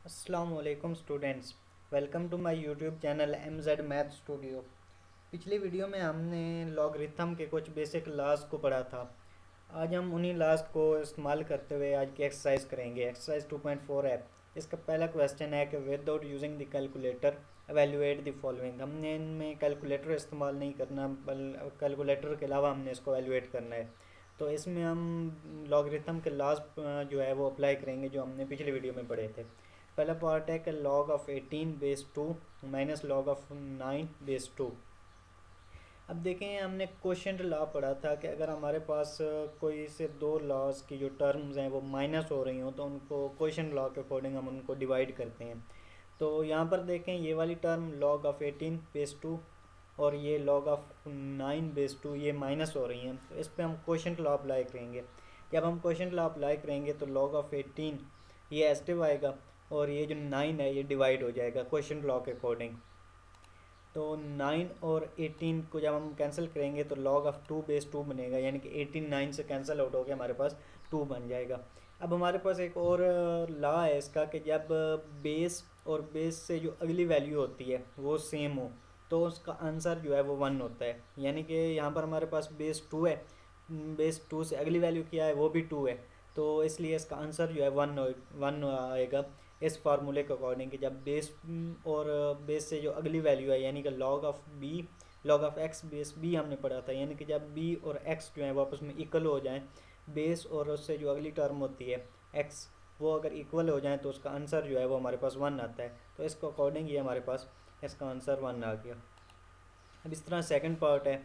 अस्सलाम वालेकुम students. Welcome to my YouTube channel MZ math studio. पिछली वीडियो में हमने लॉगरिथम के कुछ बेसिक लॉज को पढ़ा था। आज हम उन्हीं लॉज को इस्तेमाल करते हुए आज की एक्सरसाइज करेंगे। एक्सरसाइज 2.4 है। इसका पहला क्वेश्चन है कि without using the calculator evaluate the following. हमने इनमें कैलकुलेटर इस्तेमाल नहीं करना, बल कैलकुलेटर के अलावा हमने इसको एवेल्यूएट करना है। तो इसमें हम लॉगरिथम के लॉज जो है वो अप्लाई करेंगे जो हमने पिछली वीडियो में पढ़े थे। पहला पार्ट है कि log of 18/2 minus log of 9/2। अब देखें, हमने क्वोशंट लॉ पढ़ा था कि अगर हमारे पास कोई से दो लॉज की जो टर्म्स हैं वो माइनस हो रही हों तो उनको क्वोशंट लॉ के अकॉर्डिंग हम उनको डिवाइड करते हैं। तो यहाँ पर देखें, ये वाली टर्म लॉग ऑफ 18/2 और ये लॉग ऑफ 9/2 ये माइनस हो रही हैं, तो इस पर हम क्वोशंट लॉ अप्लाई करेंगे। जब हम क्वोशंट लॉ अप्लाई करेंगे तो लॉग ऑफ 18 ये एस्टिव आएगा और ये जो 9 है ये डिवाइड हो जाएगा क्वोशंट लॉ के अकॉर्डिंग। तो 9 और 18 को जब हम कैंसिल करेंगे तो लॉग ऑफ 2/2 बनेगा, यानी कि 18 9 से कैंसिल आउट हो गया, हमारे पास 2 बन जाएगा। अब हमारे पास एक और लॉ है इसका कि जब बेस और बेस से जो अगली वैल्यू होती है वो सेम हो तो उसका आंसर जो है वो 1 होता है। यानी कि यहाँ पर हमारे पास बेस 2 है, बेस 2 से अगली वैल्यू क्या है वो भी 2 है, तो इसलिए इसका आंसर जो है 1 आएगा इस फार्मूले के अकॉर्डिंग। कि जब बेस और बेस से जो अगली वैल्यू है, यानी कि log of x base b हमने पढ़ा था, यानी कि जब बी और एक्स जो है वो आपस में इक्वल हो जाएं, बेस और उससे जो अगली टर्म होती है एक्स वो अगर इक्वल हो जाए तो उसका आंसर जो है वो हमारे पास 1 आता है। तो इसके अकॉर्डिंग ये हमारे पास इसका आंसर 1 आ गया। अब इस तरह सेकंड पार्ट है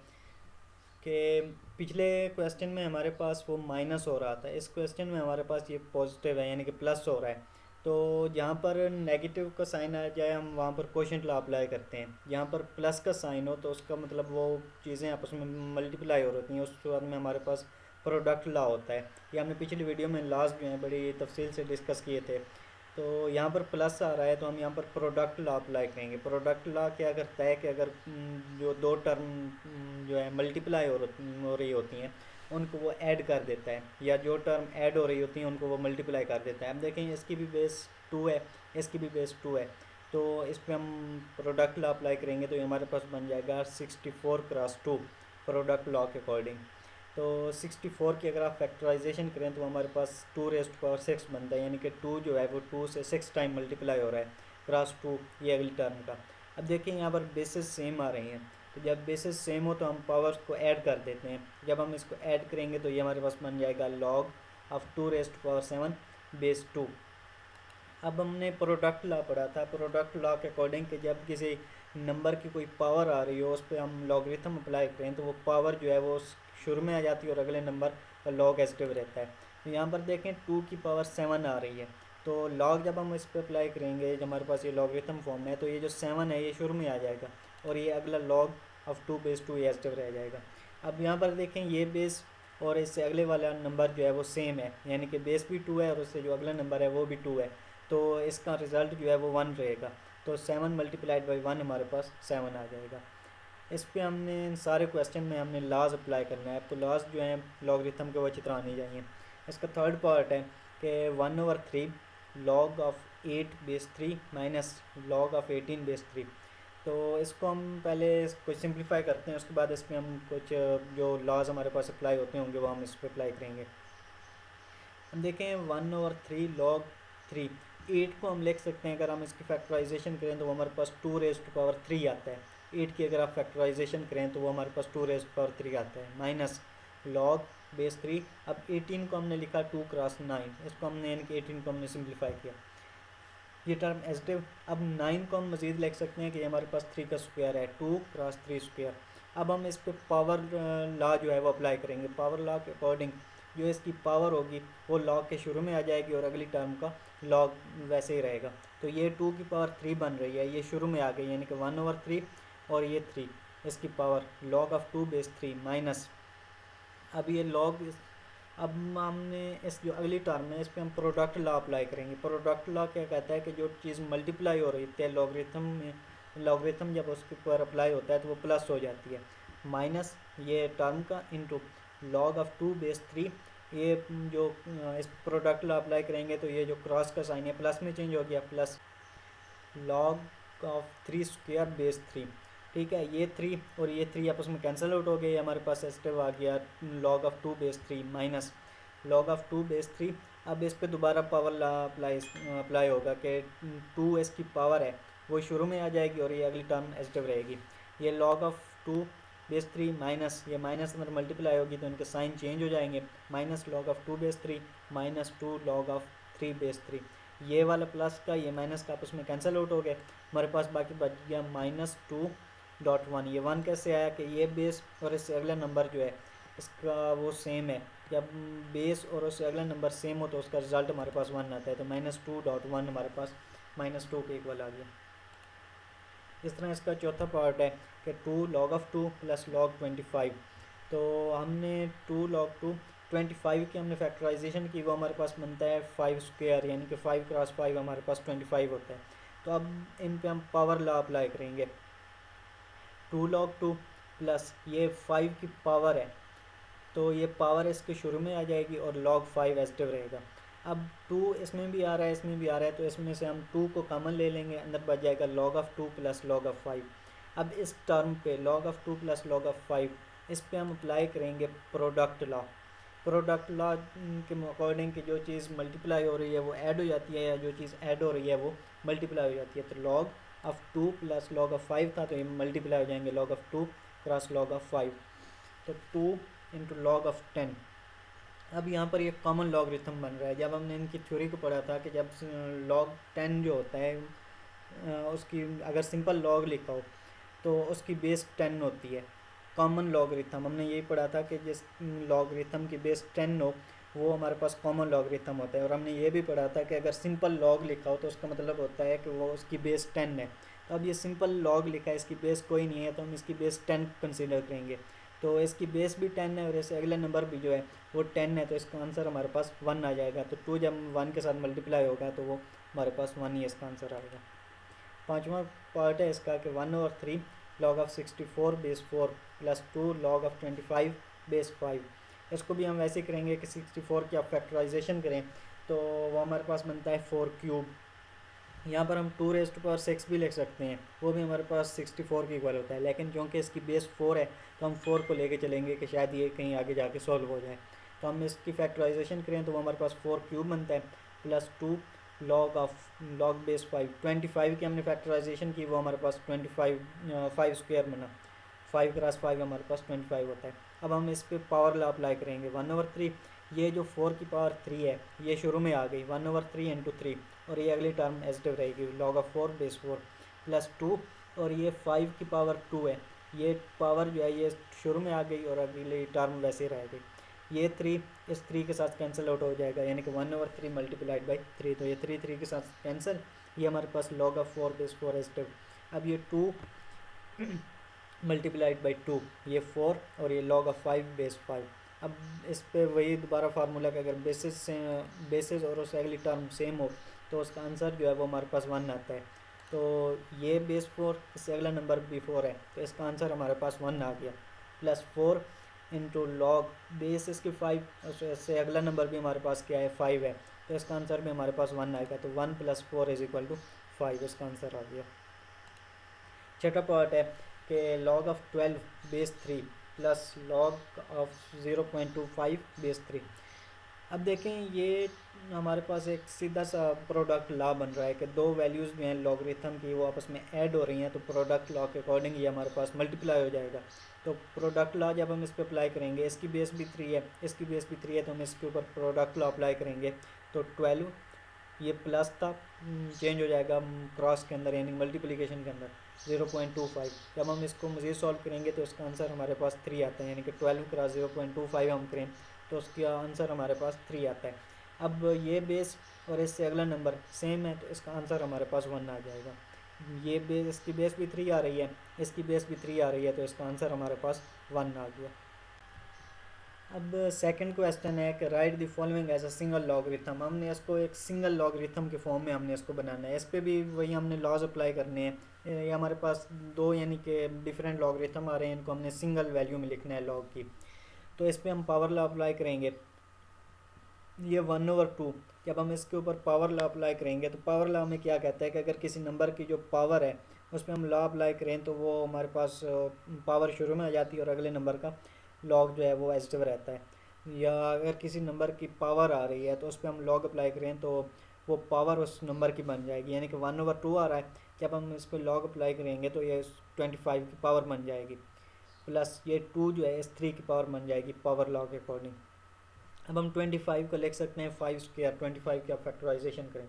कि पिछले क्वेश्चन में हमारे पास वो माइनस हो रहा था, इस क्वेश्चन में हमारे पास ये पॉजिटिव है यानी कि प्लस हो रहा है। तो जहाँ पर नेगेटिव का साइन आ जाए हम वहाँ पर क्वोशंट लॉ अप्लाई करते हैं। जहाँ पर प्लस का साइन हो तो उसका मतलब वो चीज़ें आपस में मल्टीप्लाई हो रही हैं, उस बाद में हमारे पास प्रोडक्ट लॉ होता है। ये हमने पिछली वीडियो में लास्ट जो है बड़ी तफसील से डिस्कस किए थे। तो यहाँ पर प्लस आ रहा है तो हम यहाँ पर प्रोडक्ट लॉ अप्लाई करेंगे। प्रोडक्ट लॉ क्या करता है कि अगर जो दो टर्म जो है मल्टीप्लाई हो रही होती हैं उनको वो ऐड कर देता है, या जो टर्म ऐड हो रही होती हैं उनको वो मल्टीप्लाई कर देता है। अब देखें, इसकी भी बेस 2 है, इसकी भी बेस 2 है, तो इस पर हम प्रोडक्ट लॉ अप्लाई करेंगे तो ये हमारे पास बन जाएगा 64x2 प्रोडक्ट लॉ के अकॉर्डिंग। तो 64 की अगर आप फैक्टराइजेशन करें तो हमारे पास 2⁻6 बनता है, यानी कि 2 जो है वो 2 से 6 टाइम मल्टीप्लाई हो रहा है क्रॉस 2 ये अगली टर्म का। अब देखिए, यहाँ पर बेसिस सेम आ रही हैं, तो जब बेसिस सेम हो तो हम पावर्स को ऐड कर देते हैं। जब हम इसको ऐड करेंगे तो ये हमारे पास बन जाएगा लॉग ऑफ 2⁻7/2। अब हमने प्रोडक्ट लॉ पढ़ा था, प्रोडक्ट लॉ के अकॉर्डिंग कि जब किसी नंबर की कोई पावर आ रही हो उस पर हम लॉगरिथम अप्लाई करें तो वो पावर जो है वो शुरू में आ जाती है और अगले नंबर का लॉग एस्टिव रहता है। तो यहाँ पर देखें 2⁻7 आ रही है, तो लॉग जब हम इस पर अप्लाई करेंगे, जब हमारे पास ये लॉगरिथम फॉर्म है तो ये जो 7 है ये शुरू में आ जाएगा और ये अगला लॉग ऑफ 2/2 ये एस्टिव रह जाएगा। अब यहाँ पर देखें, ये बेस और इससे अगले वाला नंबर जो है वो सेम है, यानी कि बेस भी 2 है और उससे जो अगला नंबर है वो भी 2 है, तो इसका रिज़ल्ट जो है वो 1 रहेगा। तो 7 मल्टीप्लाइड बाई 1 हमारे पास 7 आ जाएगा। इस पे हमने इन सारे क्वेश्चन में हमने लॉज अप्लाई करना है। आपको लॉज जो है लॉगरिथम के वो अच्छी तरह आनी चाहिए। इसका थर्ड पार्ट है कि 1/3 log of 8/3 minus log of 18/3। तो इसको हम पहले कुछ सिंप्लीफाई करते हैं, उसके बाद इस पर हम कुछ जो लॉज हमारे पास अप्लाई होते होंगे वो हम इस पर अप्लाई करेंगे। हम देखें 1/3 log 3, 8 को हम लिख सकते हैं, अगर हम इसकी फैक्टराइजेशन करें तो वो हमारे पास 2⁻3 आता है। 8 की अगर आप फैक्टराइजेशन करें तो वो हमारे पास 2⁻3 आता है, माइनस लॉग बेस 3। अब 18 को हमने लिखा 2×9, इसको हमने यानी कि 18 को हमने सिंप्लीफाई किया, ये टर्म एजिटिव। अब 9 को हम मज़ीद लिख सकते हैं कि ये हमारे पास 3 का स्क्वायर है, 2×3²। अब हम इस पर पावर लॉ जो है वो अप्लाई करेंगे। पावर लॉ के अकॉर्डिंग जो इसकी पावर होगी वो लॉग के शुरू में आ जाएगी और अगली टर्म का लॉग वैसे ही रहेगा। तो ये 2⁻3 बन रही है, ये शुरू में आ गई, यानी कि 1/3 और ये 3 इसकी पावर लॉग ऑफ 2/3 माइनस। अब ये लॉग अब हमने इस जो अगली टर्म है इस पर हम प्रोडक्ट लॉ अप्लाई करेंगे। प्रोडक्ट लॉ क्या कहता है कि जो चीज़ मल्टीप्लाई हो रही है लॉगरिथम में, लॉगरिथम जब उसके ऊपर अप्लाई होता है तो वो प्लस हो जाती है, माइनस ये टर्म का इंटू लॉग ऑफ 2/3 ये जो इस प्रोडक्ट लॉ अप्लाई करेंगे तो ये जो क्रॉस का साइन है प्लस में चेंज हो गया, plus log of 3 square base 3। ठीक है, ये 3 और ये 3 आपस में कैंसिल आउट हो गए, हमारे पास एस्टिव आ गया log of 2 base 3 minus log of 2 base 3। अब इस पे दोबारा पावर ला अप्लाई होगा कि 2 इसकी पावर है वो शुरू में आ जाएगी और ये अगली टर्म एस्टिव रहेगी। ये लॉग ऑफ 2 बेस 3 माइनस ये माइनस अंदर मल्टीप्लाई होगी तो इनके साइन चेंज हो जाएंगे, minus log of 2 base 3 minus 2 log of 3 base 3। ये वाला प्लस का ये माइनस का आपस में कैंसिल आउट हो गए, हमारे पास बाकी बच गया -2.1। ये 1 कैसे आया कि ये बेस और इससे अगला नंबर जो है इसका वो सेम है, जब बेस और उससे अगला नंबर सेम हो तो उसका रिजल्ट हमारे पास 1 आता है, तो -2.1 हमारे पास -2 के इक्वल आ गया। इस तरह इसका चौथा पार्ट है कि 2 log ऑफ 2 प्लस log 25। तो हमने 2 log 2 25 की हमने फैक्टराइजेशन की, वो हमारे पास बनता है 5 स्क्वायर, यानी कि 5 क्रॉस 5 हमारे पास 25 होता है। तो अब इन पे हम पावर लॉ अप्लाई करेंगे, 2 log 2 प्लस ये 5 की पावर है तो ये पावर इसके शुरू में आ जाएगी और log 5 एस्टिव रहेगा। अब 2 इसमें भी आ रहा है इसमें भी आ रहा है तो इसमें से हम 2 को कॉमन ले लेंगे, अंदर बच जाएगा log of 2 plus log of 5। अब इस टर्म पे log of 2 plus log of 5 इस पे हम अप्लाई करेंगे प्रोडक्ट लॉ। प्रोडक्ट लॉ के अकॉर्डिंग कि जो चीज़ मल्टीप्लाई हो रही है वो ऐड हो जाती है या जो चीज़ ऐड हो रही है वो मल्टीप्लाई हो जाती है। तो log of 2 plus log of 5 था तो ये मल्टीप्लाई हो जाएंगे log of 2 cross log of 5, तो 2 इंटू लॉग ऑफ 10। अब यहाँ पर ये कॉमन लॉगरिथम बन रहा है। जब हमने इनकी थ्योरी को पढ़ा था कि जब log 10 जो होता है उसकी अगर सिंपल लॉग लिखा हो तो उसकी बेस 10 होती है। कॉमन लॉगरिथम हमने यही पढ़ा था कि जिस लॉगरिथम की बेस 10 हो वो हमारे पास कॉमन लॉगरिथम होता है। और हमने ये भी पढ़ा था कि अगर सिंपल लॉग लिखा हो तो उसका मतलब होता है कि वो उसकी बेस 10 है। तो अब ये सिंपल लॉग लिखा है, इसकी बेस कोई नहीं है तो हम इसकी बेस 10 कंसिडर करेंगे। तो इसकी बेस भी 10 है और इससे अगला नंबर भी जो है वो 10 है, तो इसका आंसर हमारे पास 1 आ जाएगा। तो 2 जब 1 के साथ मल्टीप्लाई होगा तो वो हमारे पास 1 ही इसका आंसर आएगा। पाँचवा पार्ट है इसका कि 1/3 log of 64 base 4 plus 2 log of 25 base 5। इसको भी हम वैसे करेंगे कि 64 की आप फैक्टराइजेशन करें तो वो हमारे पास बनता है 4 क्यूब। यहाँ पर हम 2⁻6 भी लिख सकते हैं, वो भी हमारे पास 64 की इक्वल होता है, लेकिन क्योंकि इसकी बेस 4 है तो हम 4 को लेके चलेंगे कि शायद ये कहीं आगे जाके सॉल्व हो जाए। तो हम इसकी फैक्टराइजेशन करें तो वो हमारे पास 4 क्यूब बनता है प्लस 2 लॉग बेस 5। 25 की हमने फैक्टराइजेशन की, वो हमारे पास 5 स्क्वायर बना, 5 क्रॉस 5 हमारे पास 25 होता है। अब हम इस पर पावर लॉ अप्लाई करेंगे, 1/3 ये जो 4 की पावर 3 है ये शुरू में आ गई, 1/3 इंटू 3 और ये अगली टर्म एजिटिव रहेगी log ऑफ 4 बेस 4 प्लस 2 और ये 5 की पावर 2 है, ये पावर जो है ये शुरू में आ गई और अगली टर्म वैसे रह गई। ये 3 इस 3 के साथ कैंसिल आउट हो जाएगा, यानी कि 1/3 मल्टीप्लाइड बाई 3, तो ये 3 के साथ कैंसिल, ये हमारे पास log ऑफ 4 बेस 4 एजिटिव। अब ये 2 मल्टीप्लाइड बाई 2 ये 4 और ये log ऑफ 5 बेस 5। अब इस पे वही दोबारा फार्मूला कि अगर बेसिस और उससे अगली टर्म सेम हो तो उसका आंसर जो है वो हमारे पास 1 आता है। तो ये बेस 4 इससे अगला नंबर भी 4 है तो इसका आंसर हमारे पास 1 आ गया, प्लस 4 इंटू लॉग बेस इसकी 5 उससे अगला नंबर भी हमारे पास क्या है 5 है तो इसका आंसर भी हमारे पास 1 आएगा। तो 1 + 4 = 5 इसका आंसर आ गया। छठा पार्ट है कि log of 12 base 3 plus log of 0.25 base 3। अब देखें ये हमारे पास एक सीधा सा प्रोडक्ट लॉ बन रहा है कि दो वैल्यूज़ जो हैं लॉगरिथम की वो आपस में ऐड हो रही हैं, तो प्रोडक्ट लॉ के अकॉर्डिंग ये हमारे पास मल्टीप्लाई हो जाएगा। तो प्रोडक्ट लॉ जब हम इस पर अप्लाई करेंगे, इसकी बेस भी 3 है इसकी बेस भी 3 है तो हम इसके ऊपर प्रोडक्ट लॉ अप्लाई करेंगे। तो 12 ये प्लस था चेंज हो जाएगा क्रॉस के अंदर यानी मल्टीप्लिकेशन के अंदर 0.25। जब हम इसको मज़ीद सॉल्व करेंगे तो इसका आंसर हमारे पास 3 आता है, यानी कि 12 क्रॉस 0.25 हम करें तो उसका आंसर हमारे पास 3 आता है। अब ये बेस और इससे अगला नंबर सेम है तो इसका आंसर हमारे पास 1 आ जाएगा। ये बेस इसकी बेस भी 3 आ रही है इसकी बेस भी 3 आ रही है तो इसका आंसर हमारे पास 1 आ गया। अब सेकंड क्वेश्चन है कि write the following as a single logarithm. हमने इसको एक सिंगल लॉगरिथम के फॉर्म में हमने इसको बनाना है। इस पर भी वही हमने लॉज अप्लाई करने हैं। ये हमारे पास दो यानी कि डिफरेंट लॉगरिथम आ रहे हैं, इनको हमने सिंगल वैल्यू में लिखना है लॉग की। तो इस पर हम पावर लॉ अप्लाई करेंगे। ये 1/2, जब हम इसके ऊपर पावर लॉ अप्लाई करेंगे तो पावर लॉ में क्या कहता है कि अगर किसी नंबर की जो पावर है उस पर हम लॉ अप्लाई करें तो वो हमारे पास पावर शुरू में आ जाती है और अगले नंबर का लॉग जो है वो एजिटिव रहता है। या अगर किसी नंबर की पावर आ रही है तो उस पर हम लॉग अप्लाई करें तो वो पावर उस नंबर की बन जाएगी, यानी कि 1/2 आ रहा है, जब हम इस पर लॉग अप्लाई करेंगे तो ये 25 की पावर बन जाएगी, प्लस ये 2 जो है इस 3 की पावर बन जाएगी पावर लॉ के अकॉर्डिंग। अब हम 25 को लिख सकते हैं 5 स्क्वायर, 25 की आप फैक्टराइजेशन करें,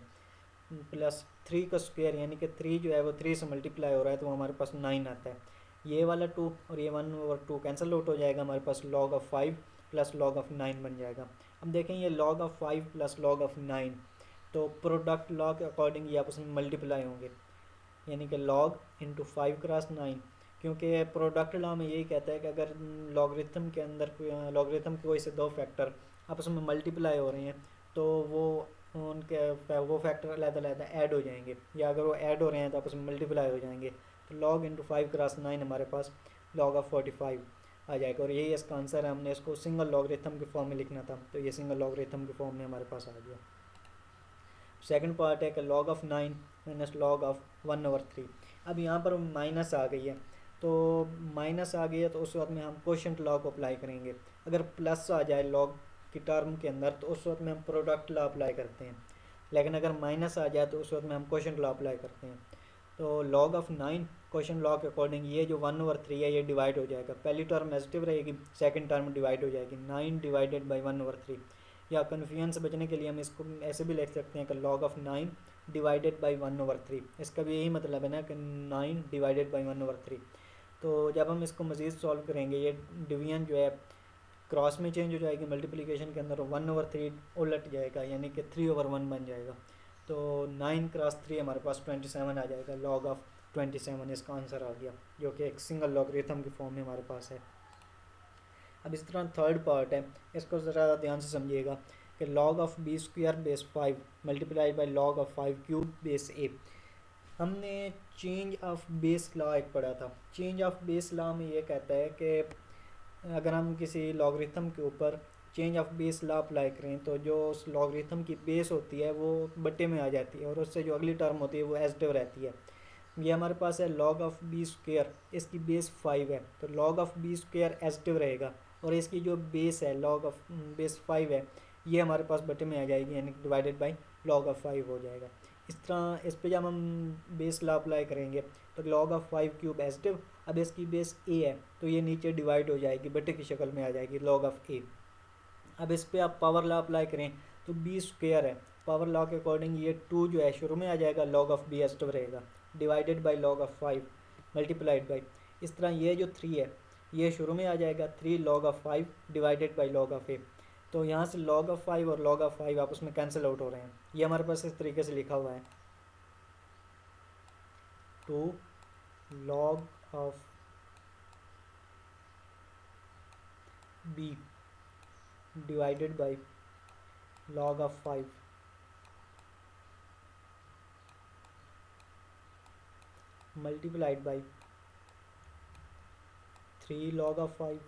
प्लस 3 का स्क्वायर यानी कि 3 जो है वो 3 से मल्टीप्लाई हो रहा है तो हमारे पास 9 आता है। ये वाला 2 और ये 1/2 कैंसिल आउट हो जाएगा, हमारे पास log of 5 plus log of 9 बन जाएगा। अब देखें ये log of 5 plus log of 9, तो प्रोडक्ट लॉ के अकॉर्डिंग ये आपस में मल्टीप्लाई होंगे, यानी कि लॉग इंटू 5 क्रॉस 9, क्योंकि प्रोडक्ट लॉ में यही कहता है कि अगर लॉगरिथम के अंदर लॉगरिथम के कोई से दो फैक्टर आपस में मल्टीप्लाई हो रहे हैं तो वो वो फैक्टर अलग-अलग ऐड हो जाएंगे, या अगर वो ऐड हो रहे हैं तो आपस में मल्टीप्लाई हो जाएंगे। तो लॉग इंटू 5 क्रॉस 9 हमारे पास लॉग ऑफ 45 आ जाएगा, और यही इसका आंसर है। हमने इसको सिंगल लॉगरिथम के फॉर्म में लिखना था तो ये सिंगल लॉगरिथम के फॉर्म में हमारे पास आ गया। सेकंड पार्ट है कि log of 9 minus log of 1/3। अब यहाँ पर माइनस आ गई है, तो माइनस आ गई है तो उस वक्त में हम क्वोशंट लॉ को अप्लाई करेंगे। अगर प्लस आ जाए log की टर्म के अंदर तो उस वक्त में हम प्रोडक्ट लॉ अप्लाई करते हैं, लेकिन अगर माइनस आ जाए तो उस वक्त में हम क्वोशंट लॉ अप्लाई करते हैं। तो log ऑफ 9 क्वोशंट लॉ के अकॉर्डिंग ये जो 1/3 है ये डिवाइड हो जाएगा, पहली टर्म एजिटिव रहेगी, सेकंड टर्म डिवाइड हो जाएगी, 9 डिवाइडेड बाई 1/3। या कन्फ्यूजन से बचने के लिए हम इसको ऐसे भी लिख सकते हैं कि log ऑफ 9 डिवाइडेड बाई 1/3, इसका भी यही मतलब है ना कि 9 डिवाइडेड बाई 1/3। तो जब हम इसको मज़ीद सॉल्व करेंगे ये डिवीजन जो है क्रॉस में चेंज हो जाएगी, मल्टीप्लिकेशन के अंदर 1/3 उलट जाएगा, यानी कि 3/1 बन जाएगा। तो 9 क्रॉस 3 हमारे पास 27 आ जाएगा, log ऑफ 27 इसका आंसर आ गया, जो कि एक सिंगल लॉगरिथम के फॉर्म में हमारे पास है। अब इस तरह थर्ड पार्ट है, इसको ज़रा ध्यान से समझिएगा कि log of B square base 5 multiply by log of 5 cube base A. हमने चेंज ऑफ बेस लॉ एक पढ़ा था। चेंज ऑफ बेस लॉ में ये कहता है कि अगर हम किसी लॉगरिथम के ऊपर change of base law apply करें तो जो उस लॉगरिथम की बेस होती है वो बट्टे में आ जाती है और उससे जो अगली टर्म होती है वो एजिटिव रहती है। ये हमारे पास है log ऑफ बी स्क्वायर, इसकी बेस 5 है तो log ऑफ बी स्क्वायर एजिटिव रहेगा, और इसकी जो बेस है log ऑफ बेस 5 है ये हमारे पास बटे में आ जाएगी, यानी डिवाइडेड बाई log ऑफ 5 हो जाएगा। इस तरह इस पे जब हम बेस लॉ अप्लाई करेंगे तो log ऑफ 5 क्यूब एजिटिव, अब इसकी बेस a है तो ये नीचे डिवाइड हो जाएगी, बटे की शक्ल में आ जाएगी log ऑफ a। अब इस पे आप पावर लॉ अप्लाई करें तो बी स्क्वायर है, पावर लॉ के अकॉर्डिंग ये 2 जो है शुरू में आ जाएगा, log ऑफ b एजिटिव रहेगा, divided by log of 5 multiplied by, इस तरह ये जो 3 है ये शुरू में आ जाएगा, 3 log of 5 divided by log of a। तो यहाँ से log ऑफ 5 और log ऑफ 5 आपस में कैंसिल आउट हो रहे हैं, ये हमारे पास इस तरीके से लिखा हुआ है, 2 log of b divided by log of 5 multiplied by 3 log of 5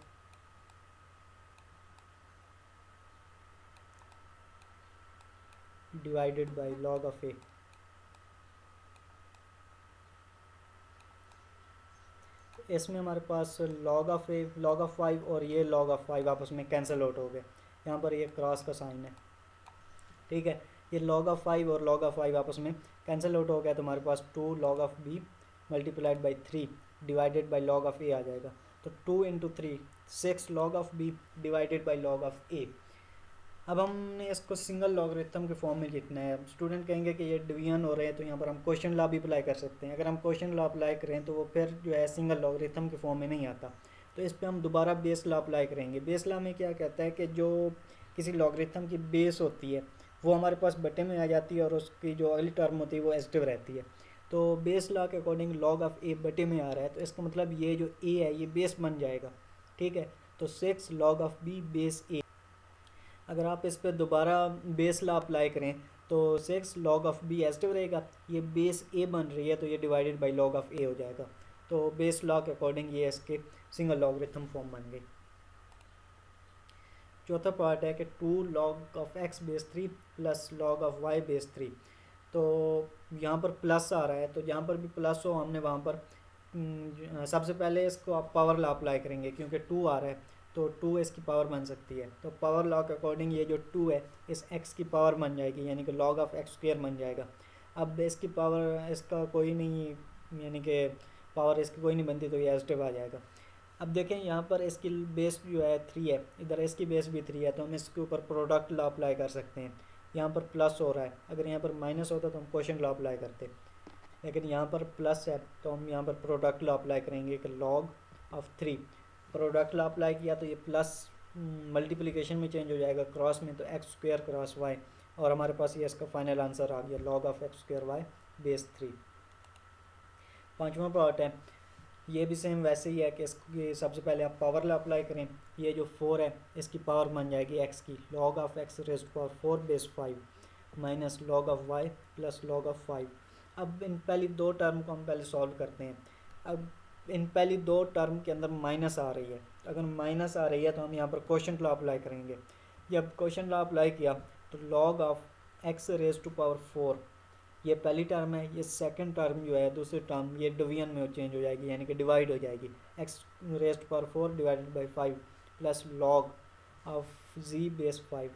divided by log of a। इसमें हमारे पास log of a, log of 5 और ये log ऑफ 5 आपस में कैंसिल आउट हो गए, यहाँ पर ये क्रॉस का साइन है, ठीक है। ये log ऑफ 5 और log ऑफ 5 आपस में कैंसिल आउट हो गया तो हमारे पास 2 log of b multiplied by 3 divided by log of a आ जाएगा। तो 2 into 3 6 log of b divided by log of a। अब हमने इसको सिंगल लॉगरिथम के फॉर्म में लिखना है। स्टूडेंट कहेंगे कि ये डिवीजन हो रहे हैं तो यहाँ पर हम क्वेश्चन लॉ भी अप्लाई कर सकते हैं। अगर हम क्वेश्चन लॉ अप्लाई करें तो वो फिर जो है सिंगल लॉगरिथम के फॉर्म में नहीं आता, तो इस पर हम दोबारा बेस लॉ अप्लाई करेंगे। बेस लॉ में क्या कहता है कि जो किसी लॉगरिथम की बेस होती है वो हमारे पास बटे में आ जाती है और उसकी जो अगली टर्म होती है वो एजिटिव रहती है। तो बेस लॉ के अकॉर्डिंग log ऑफ a बटे में आ रहा है तो इसका मतलब ये जो a है ये बेस बन जाएगा, ठीक है। तो 6 log of b base a। अगर आप इस पर दोबारा बेस लॉ अप्लाई करें तो 6 log ऑफ b एजिटिव रहेगा, ये बेस a बन रही है तो ये divided by log of a हो जाएगा। तो बेस लॉ के अकॉर्डिंग ये इसके सिंगल लॉगरिथम फॉर्म बन गई। चौथा पार्ट है कि 2 log of x base 3 plus log of y base 3। तो यहाँ पर प्लस आ रहा है, तो जहाँ पर भी प्लस हो हमने वहाँ पर सबसे पहले इसको आप पावर लॉ अप्लाई करेंगे, क्योंकि 2 आ रहा है तो 2 इसकी पावर बन सकती है। तो पावर लॉ के अकॉर्डिंग ये जो 2 है इस x की पावर बन जाएगी, यानी कि log ऑफ x स्क्वायर बन जाएगा। अब इसकी पावर इसका कोई नहीं, यानी कि पावर इसकी कोई नहीं बनती, तो ये एजिटिव आ जाएगा। अब देखें यहाँ पर इसकी बेस जो है 3 है, इधर इसकी बेस भी 3 है, तो हम इसके ऊपर प्रोडक्ट लॉ अप्लाई कर सकते हैं। यहाँ पर प्लस हो रहा है, अगर यहाँ पर माइनस होता तो हम क्वोशंट लॉ अप्लाई करते, लेकिन यहाँ पर प्लस है तो हम यहाँ पर प्रोडक्ट लॉ अप्लाई करेंगे कि log of 3। Product law apply किया तो ये प्लस मल्टीप्लिकेशन में चेंज हो जाएगा, क्रॉस में तो एक्स स्क्वायर क्रॉस वाई, और हमारे पास ये इसका फाइनल आंसर आ गया log of x square y base 3। पाँचवा पार्ट है, ये भी सेम वैसे ही है कि इसकी सबसे पहले आप पावर लॉ अप्लाई करें। ये जो 4 है इसकी पावर बन जाएगी x की, log of x raise to power 4 base 5 minus log of y plus log of 5। अब इन पहली दो टर्म को हम पहले सॉल्व करते हैं। अब इन पहली दो टर्म के अंदर माइनस आ रही है, अगर माइनस आ रही है तो हम यहाँ पर क्वोशंट लॉ अप्लाई करेंगे। जब क्वोशंट लॉ अप्लाई किया तो log of x raise to power 4, ये पहली टर्म है, ये सेकंड टर्म जो है दूसरी टर्म ये डिवीजन में चेंज हो जाएगी, यानी कि डिवाइड हो जाएगी, x raise to power 4 divided by 5 plus log of z base 5।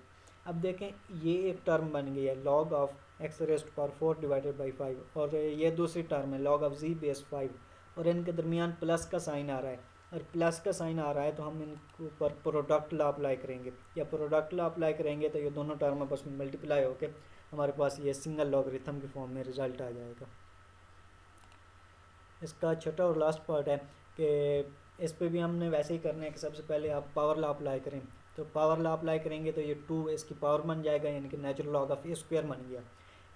अब देखें ये एक टर्म बन गई है log of x raise to power 4 divided by 5, और ये दूसरी टर्म है log ऑफ z बेस 5, और इनके दरमियान प्लस का साइन आ रहा है, और प्लस का साइन आ रहा है तो हम इनके ऊपर प्रोडक्ट लॉ अप्लाई करेंगे। या प्रोडक्ट लॉ अप्लाई करेंगे तो ये दोनों टर्म आपस में मल्टीप्लाई होकर हमारे पास ये सिंगल लॉगरिथम के फॉर्म में रिजल्ट आ जाएगा। इसका छठा और लास्ट पार्ट है कि इस पे भी हमने वैसे ही करना है कि सबसे पहले आप पावर लॉ अप्लाई करें। तो पावर लॉ अप्लाई करेंगे तो ये 2 इसकी पावर बन जाएगा, यानी कि natural log of A square बन गया।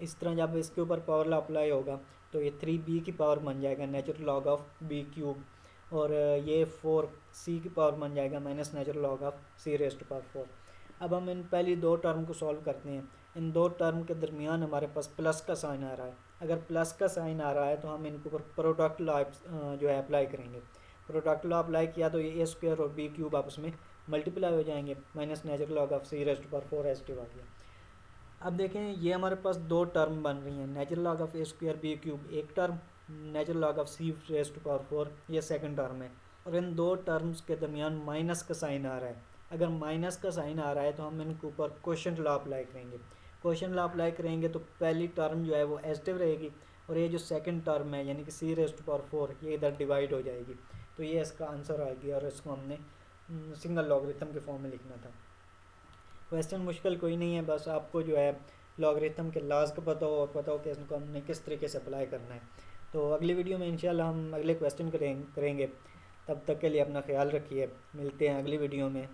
इस तरह जब इसके ऊपर पावर लॉ अप्लाई होगा तो ये 3b की पावर बन जाएगा natural log of b cube, और ये 4c की पावर बन जाएगा minus natural log of c raise to power 4। अब हम इन पहली दो टर्म को सॉल्व करते हैं। इन दो टर्म के दरमियान हमारे पास प्लस का साइन आ रहा है, अगर प्लस का साइन आ रहा है तो हम इनके ऊपर प्रोडक्ट लॉ जो है अप्लाई करेंगे। प्रोडक्ट लॉ अप्लाई किया तो ये ए स्क्वायर और बी क्यूब आपस में मल्टीप्लाई हो जाएंगे, minus natural log of C raise to power 4 एजिटिव आ गया। अब देखें ये हमारे पास दो टर्म बन रही हैं, natural log of A square B cube एक term, natural log of C raise to power 4 ये सेकंड टर्म है, और इन दो टर्म्स के दरमियान माइनस का साइन आ रहा है। अगर माइनस का साइन आ रहा है तो हम इनके ऊपर क्वोशंट लॉ अप्लाई करेंगे। क्वोशंट लॉ अप्लाई करेंगे तो पहली टर्म जो है वो एजिटिव रहेगी, और ये जो सेकंड टर्म है यानी कि सी रेज़ टू पावर 4 ये इधर डिवाइड हो जाएगी। तो ये इसका आंसर आ गया, और इसको हमने सिंगल लॉगरिथम के फॉर्म में लिखना था। क्वेश्चन मुश्किल कोई नहीं है, बस आपको जो है लॉगरिथम के लॉज का पता हो और पता हो कि इसको हमने किस तरीके से अप्लाई करना है। तो अगली वीडियो में इंशाल्लाह हम अगले क्वेश्चन करेंगे। तब तक के लिए अपना ख्याल रखिए, मिलते हैं अगली वीडियो में।